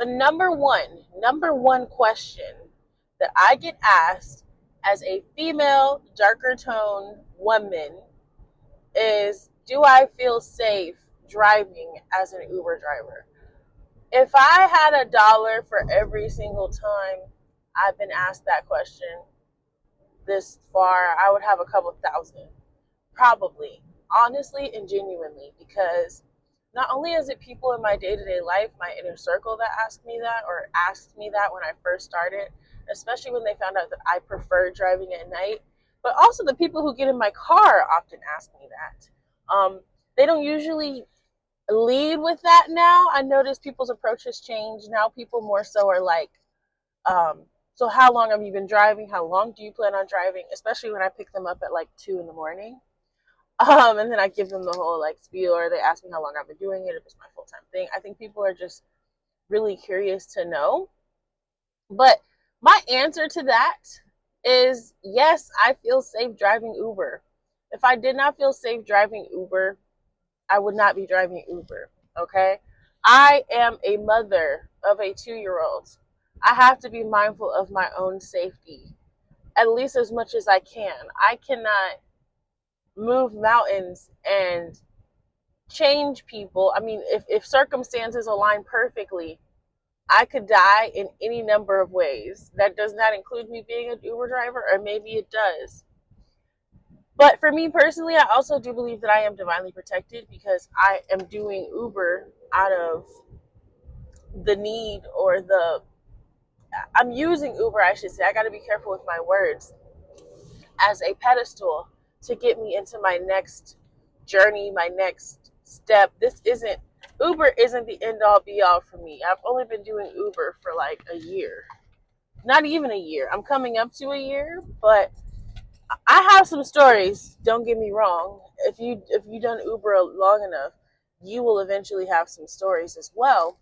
The number one question that I get asked as a female, darker toned woman is, do I feel safe driving as an Uber driver? If I had $1 for every single time I've been asked that question this far, I would have a couple thousand. Probably. Honestly and genuinely. Because not only is it people in my day to day life, my inner circle, that ask me that or asked me that when I first started, especially when they found out that I prefer driving at night, but also the people who get in my car often ask me that. They don't usually lead with that now. I notice people's approach has changed. Now people more so are like, so how long have you been driving? How long do you plan on driving? Especially when I pick them up at like 2 in the morning. And then I give them the whole like spiel, or they ask me how long I've been doing it, if it's my full time thing. I think people are just really curious to know. But my answer to that is yes, I feel safe driving Uber. If I did not feel safe driving Uber, I would not be driving Uber. Okay. I am a mother of a 2 year old. I have to be mindful of my own safety at least as much as I can. I cannot move mountains and change people. I mean, if circumstances align perfectly, I could die in any number of ways. That does not include me being an Uber driver, or maybe it does. But for me personally, I also do believe that I am divinely protected because I am doing Uber out of the need or the. I'm using Uber, I should say. I got to be careful with my words, as a pedestal to get me into my next journey, my next step. Uber isn't the end all be all for me. I've only been doing Uber for like a year. Not even a year. I'm coming up to a year, but I have some stories, don't get me wrong. If you done Uber long enough, you will eventually have some stories as well.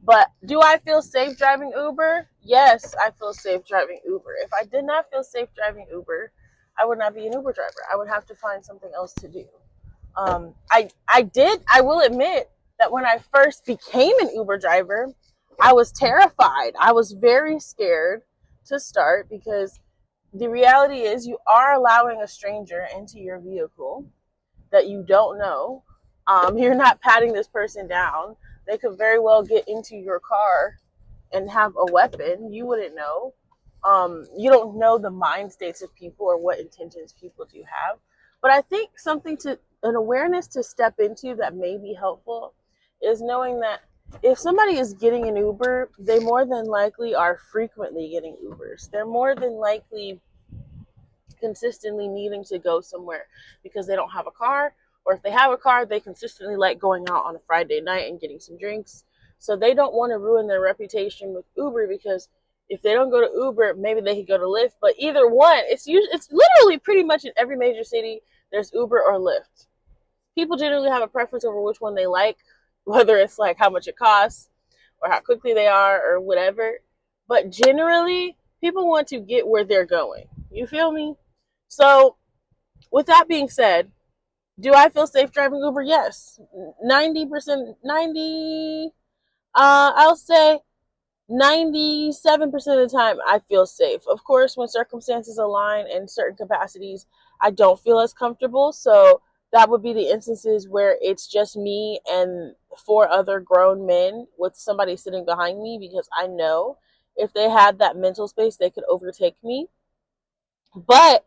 But do I feel safe driving Uber? Yes, I feel safe driving Uber. If I did not feel safe driving Uber, I would not be an Uber driver. I would have to find something else to do. I will admit that when I first became an Uber driver, I was terrified. I was very scared to start because the reality is you are allowing a stranger into your vehicle that you don't know. You're not patting this person down. They could very well get into your car and have a weapon. You wouldn't know. You don't know the mind states of people or what intentions people do have. But I think an awareness to step into that may be helpful is knowing that if somebody is getting an Uber, they more than likely are frequently getting Ubers. They're more than likely consistently needing to go somewhere because they don't have a car, or if they have a car, they consistently like going out on a Friday night and getting some drinks. So they don't want to ruin their reputation with Uber, because if they don't go to Uber, maybe they could go to Lyft. But either one, it's literally pretty much in every major city there's Uber or Lyft. People generally have a preference over which one they like, whether it's like how much it costs or how quickly they are or whatever. But generally, people want to get where they're going. You feel me? So, with that being said, do I feel safe driving Uber? Yes. 90%, 90, I'll say 97% of the time I feel safe. Of course, when circumstances align in certain capacities, I don't feel as comfortable. So, that would be the instances where it's just me and four other grown men with somebody sitting behind me, because I know if they had that mental space, they could overtake me. But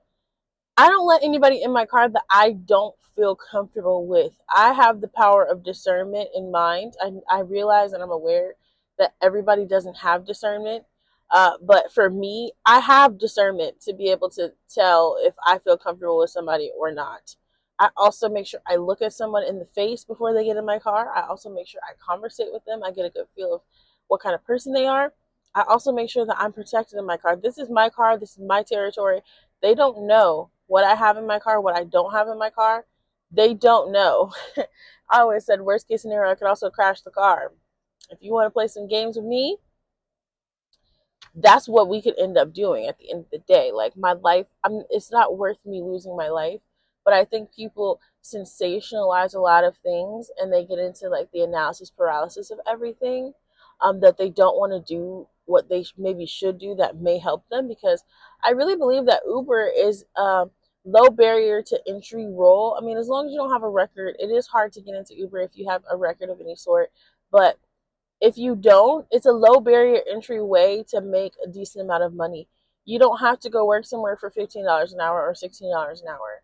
I don't let anybody in my car that I don't feel comfortable with. I have the power of discernment in mind. I realize and I'm aware that everybody doesn't have discernment. But for me, I have discernment to be able to tell if I feel comfortable with somebody or not. I also make sure I look at someone in the face before they get in my car. I also make sure I conversate with them. I get a good feel of what kind of person they are. I also make sure that I'm protected in my car. This is my car. This is my territory. They don't know what I have in my car, what I don't have in my car. They don't know. I always said, worst case scenario, I could also crash the car. If you want to play some games with me, that's what we could end up doing at the end of the day. Like my life, it's not worth me losing my life. But I think people sensationalize a lot of things and they get into like the analysis paralysis of everything. that they don't want to do what they maybe should do that may help them, because I really believe that Uber is a low barrier to entry role. I mean, as long as you don't have a record, it is hard to get into Uber if you have a record of any sort. But if you don't, it's a low barrier entry way to make a decent amount of money. You don't have to go work somewhere for $15 an hour or $16 an hour.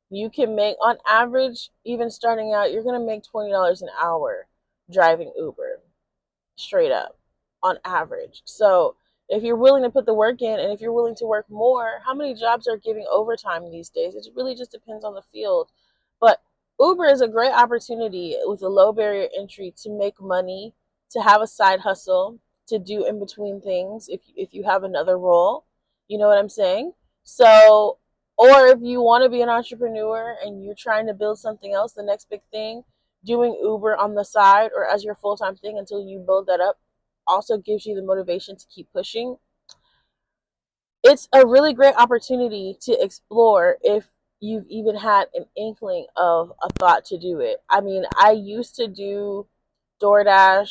You can make, on average, even starting out, you're going to make $20 an hour driving Uber, straight up, on average. So if you're willing to put the work in, and if you're willing to work more, how many jobs are giving overtime these days? It really just depends on the field. But Uber is a great opportunity with a low barrier entry to make money, to have a side hustle, to do in between things if you have another role. You know what I'm saying? So, or if you want to be an entrepreneur and you're trying to build something else, the next big thing, doing Uber on the side or as your full-time thing until you build that up also gives you the motivation to keep pushing. It's a really great opportunity to explore if you've even had an inkling of a thought to do it. I mean, I used to do DoorDash,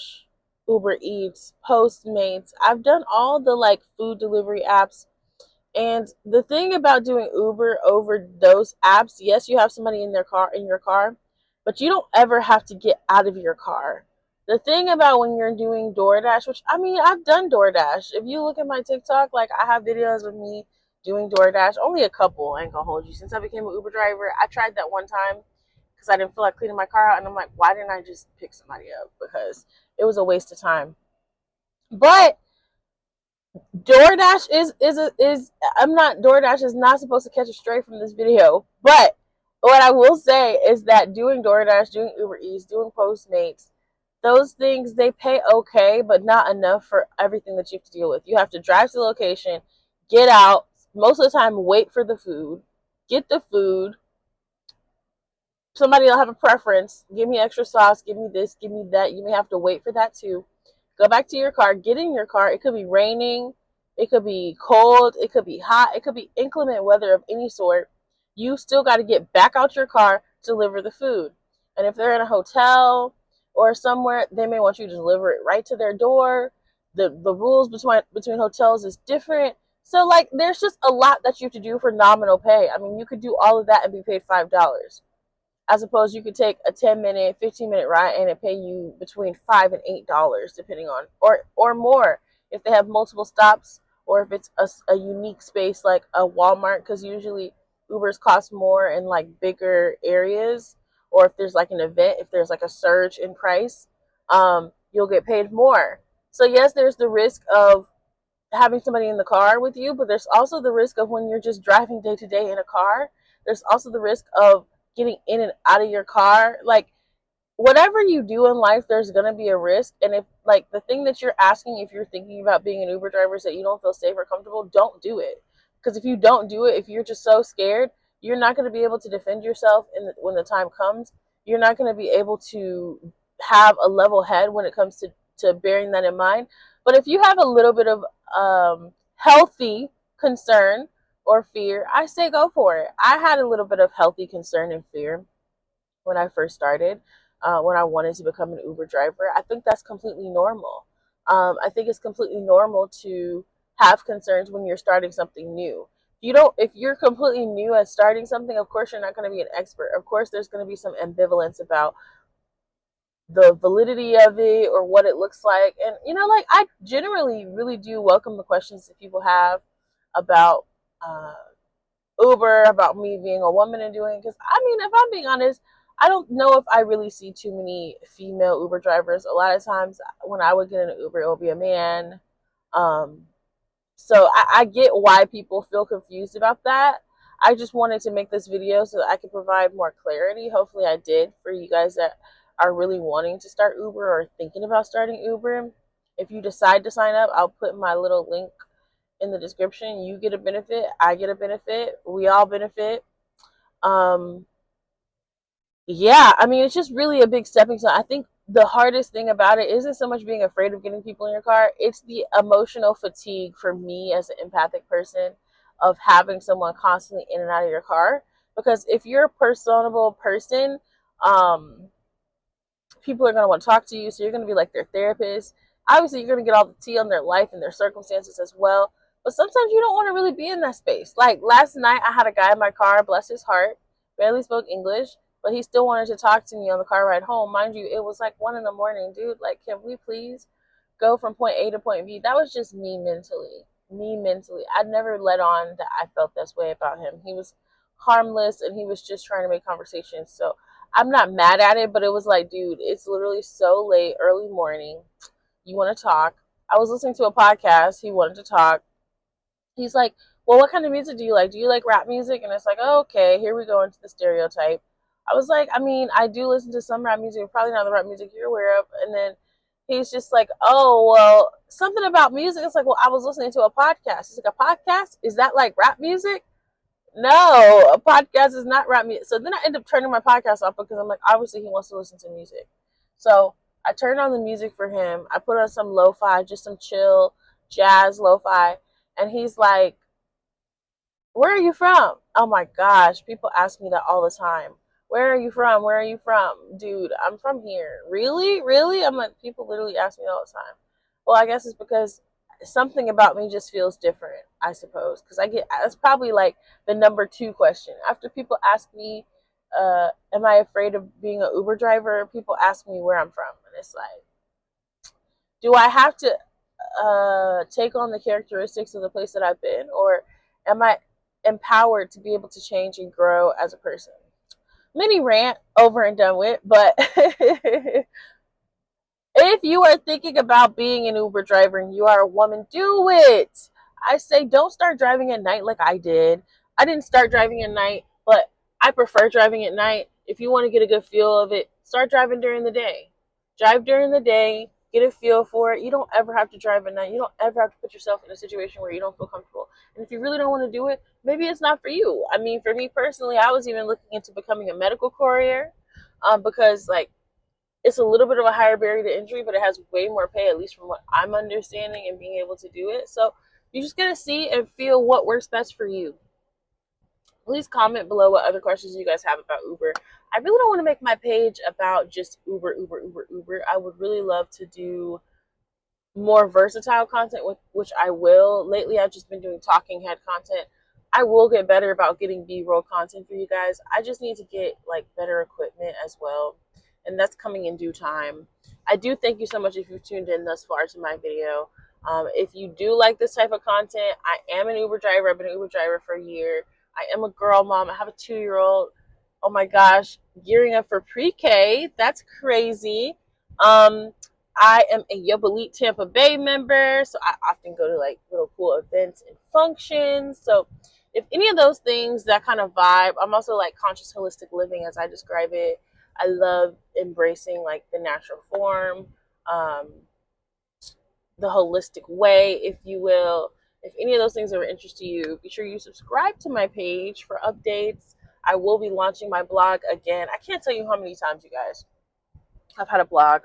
Uber Eats, Postmates. I've done all the like food delivery apps. And the thing about doing Uber over those apps, yes, you have somebody in your car, but you don't ever have to get out of your car. The thing about when you're doing DoorDash, which I mean, I've done DoorDash. If you look at my TikTok, like I have videos of me doing DoorDash, only a couple, I ain't gonna hold you. Since I became an Uber driver, I tried that one time because I didn't feel like cleaning my car out, and I'm like, why didn't I just pick somebody up? Because it was a waste of time. But DoorDash is I'm not DoorDash is not supposed to catch a stray from this video, but what I will say is that doing DoorDash, doing Uber Eats, doing Postmates, those things they pay okay, but not enough for everything that you have to deal with. You have to drive to the location, get out, most of the time wait for the food, get the food. Somebody will have a preference. Give me extra sauce, give me this, give me that. You may have to wait for that too. Go back to your car, get in your car. It could be raining, it could be cold, it could be hot, it could be inclement weather of any sort. You still got to get back out your car to deliver the food. And if they're in a hotel or somewhere, they may want you to deliver it right to their door. The rules between hotels is different. So like there's just a lot that you have to do for nominal pay. I mean, you could do all of that and be paid $5, as opposed you could take a 10-minute 15-minute ride and it pay you between $5 and $8 depending on, or more if they have multiple stops, or if it's a unique space like a Walmart, because usually Ubers cost more in like bigger areas, or if there's like an event, if there's like a surge in price, you'll get paid more. So yes, there's the risk of having somebody in the car with you, but there's also the risk of when you're just driving day to day in a car, there's also the risk of getting in and out of your car. Like whatever you do in life, there's going to be a risk. And if like the thing that you're asking, if you're thinking about being an Uber driver, is that you don't feel safe or comfortable, don't do it. Because if you don't do it, if you're just so scared, you're not going to be able to defend yourself when the time comes. You're not going to be able to have a level head when it comes to bearing that in mind. But if you have a little bit of healthy concern or fear, I say go for it. I had a little bit of healthy concern and fear when I first started, when I wanted to become an Uber driver. I think that's completely normal. I think it's completely normal to have concerns when you're starting something new. If you're completely new at starting something, of course you're not going to be an expert. Of course there's going to be some ambivalence about the validity of it or what it looks like. And like I generally really do welcome the questions that people have about uh, Uber, about me being a woman and doing, because I mean, if I'm being honest, I don't know if I really see too many female Uber drivers. A lot of times when I would get in an Uber, it would be a man. Um, so I get why people feel confused about that. I just wanted to make this video so that I could provide more clarity. Hopefully I did, for you guys that are really wanting to start Uber or thinking about starting Uber. If you decide to sign up, I'll put my little link in the description. You get a benefit, I get a benefit, we all benefit. Yeah, I mean, it's just really a big stepping stone. I think the hardest thing about it isn't so much being afraid of getting people in your car, it's the emotional fatigue for me as an empathic person of having someone constantly in and out of your car. Because if you're a personable person, um people are going to want to talk to you, so you're going to be like their therapist. Obviously, you're going to get all the tea on their life and their circumstances as well. But sometimes you don't want to really be in that space. Like last night, I had a guy in my car, bless his heart, barely spoke English, but he still wanted to talk to me on the car ride home. Mind you, it was like 1 in the morning, dude. Like, can we please go from point A to point B? That was just me mentally. Me mentally. I'd never let on that I felt this way about him. He was harmless and he was just trying to make conversation. So I'm not mad at it, but it was like, dude, it's literally so late, early morning. You want to talk? I was listening to a podcast. He wanted to talk. He's like, well, what kind of music do you like? Do you like rap music? And it's like, oh, okay, here we go into the stereotype. I was like, I mean, I do listen to some rap music, probably not the rap music you're aware of. And then he's just like, oh, well, something about music. It's like, well, I was listening to a podcast. He's like, a podcast? Is that like rap music? No, a podcast is not rap music. So then I end up turning my podcast off because I'm like, obviously he wants to listen to music. So I turned on the music for him. I put on some lo-fi, just some chill jazz lo-fi. And he's like, where are you from? Oh my gosh, people ask me that all the time. Where are you from? Where are you from? Dude, I'm from here. Really? Really? I'm like, people literally ask me all the time. Well, I guess it's because something about me just feels different, I suppose. Because I get, that's probably like the number 2 question. After people ask me, am I afraid of being an Uber driver? People ask me where I'm from. And it's like, do I have to take on the characteristics of the place that I've been? Or am I empowered to be able to change and grow as a person? Mini rant over and done with, but if you are thinking about being an Uber driver and you are a woman, do it. I say don't start driving at night like I did. I didn't start driving at night, but I prefer driving at night. If you want to get a good feel of it, start driving during the day. Drive during the day, get a feel for it. You don't ever have to drive at night. You don't ever have to put yourself in a situation where you don't feel comfortable. And if you really don't want to do it, maybe it's not for you. I mean, for me personally, I was even looking into becoming a medical courier because, like, it's a little bit of a higher barrier to entry, but it has way more pay, at least from what I'm understanding and being able to do it. So you just gotta see and feel what works best for you. Please comment below what other questions you guys have about Uber. I really don't want to make my page about just Uber. I would really love to do more versatile content, with which I will. Lately, I've just been doing talking head content. I will get better about getting B-roll content for you guys. I just need to get like better equipment as well, and that's coming in due time. I do thank you so much if you've tuned in thus far to my video. If you do like this type of content, I am an Uber driver. I've been an Uber driver for a year. I am a girl mom. I have a 2-year-old. Oh my gosh, gearing up for pre-K. That's crazy. Um, I am a Yup Elite Tampa Bay member, so I often go to like little cool events and functions. So if any of those things, that kind of vibe, I'm also like conscious holistic living as I describe it. I love embracing like the natural form, um, the holistic way, if you will. If any of those things are of interest to you, be sure you subscribe to my page for updates. I will be launching my blog again. I can't tell you how many times, you guys, I've had a blog.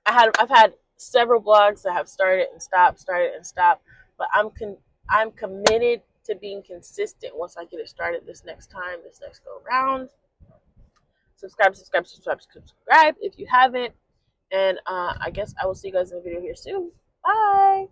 I've had several blogs that have started and stopped, but I'm committed to being consistent once I get it started this next go around. Subscribe if you haven't, and I guess I will see you guys in the video here soon. Bye.